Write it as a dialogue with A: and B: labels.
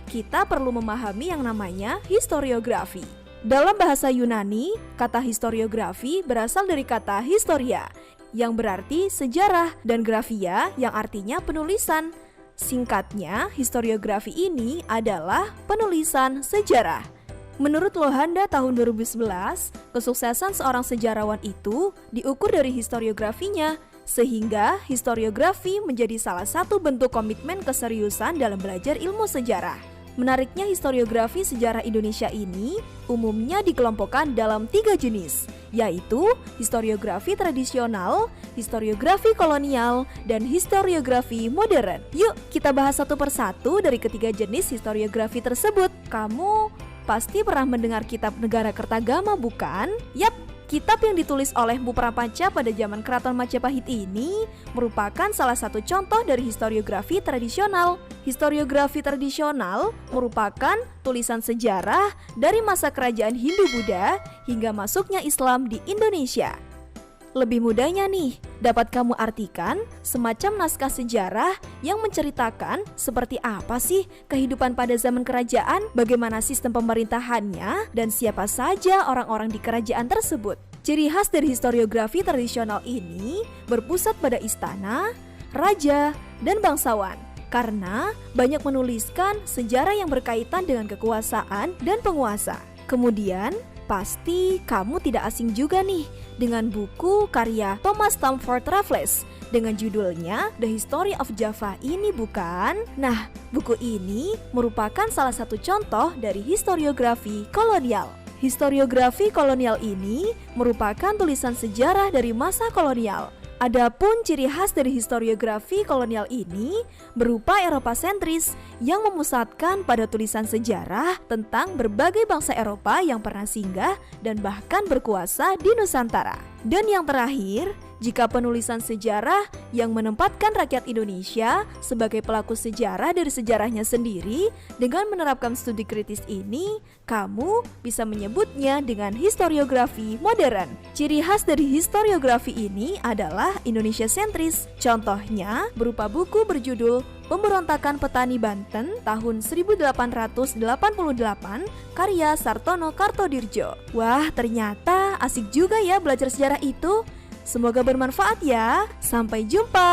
A: kita perlu memahami yang namanya historiografi. Dalam bahasa Yunani, kata historiografi berasal dari kata historia, yang berarti sejarah, dan grafia yang artinya penulisan. Singkatnya, historiografi ini adalah penulisan sejarah. Menurut Lohanda tahun 2011, kesuksesan seorang sejarawan itu diukur dari historiografinya, sehingga historiografi menjadi salah satu bentuk komitmen keseriusan dalam belajar ilmu sejarah. Menariknya, historiografi sejarah Indonesia ini umumnya dikelompokkan dalam 3 jenis, yaitu historiografi tradisional, historiografi kolonial, dan historiografi modern. Yuk, kita bahas satu persatu dari ketiga jenis historiografi tersebut. Kamu pasti pernah mendengar kitab Negara Kertagama, bukan? Yap, kitab yang ditulis oleh Mpu Prapanca pada zaman Keraton Majapahit ini merupakan salah satu contoh dari historiografi tradisional. Historiografi tradisional merupakan tulisan sejarah dari masa kerajaan Hindu-Buddha hingga masuknya Islam di Indonesia. Lebih mudahnya nih, dapat kamu artikan semacam naskah sejarah yang menceritakan seperti apa sih kehidupan pada zaman kerajaan, bagaimana sistem pemerintahannya, dan siapa saja orang-orang di kerajaan tersebut. Ciri khas dari historiografi tradisional ini berpusat pada istana, raja, dan bangsawan, karena banyak menuliskan sejarah yang berkaitan dengan kekuasaan dan penguasa. Kemudian, pasti kamu tidak asing juga nih dengan buku karya Thomas Stamford Raffles dengan judulnya The History of Java ini, bukan? Nah, buku ini merupakan salah satu contoh dari historiografi kolonial. Historiografi kolonial ini merupakan tulisan sejarah dari masa kolonial. Adapun ciri khas dari historiografi kolonial ini berupa Eropa sentris yang memusatkan pada tulisan sejarah tentang berbagai bangsa Eropa yang pernah singgah dan bahkan berkuasa di Nusantara. Dan yang terakhir, jika penulisan sejarah yang menempatkan rakyat Indonesia sebagai pelaku sejarah dari sejarahnya sendiri dengan menerapkan studi kritis ini, kamu bisa menyebutnya dengan historiografi modern. Ciri khas dari historiografi ini adalah Indonesia sentris. Contohnya berupa buku berjudul Pemberontakan Petani Banten tahun 1888 karya Sartono Kartodirjo. Wah, ternyata asik juga ya belajar sejarah itu. Semoga bermanfaat ya. Sampai jumpa.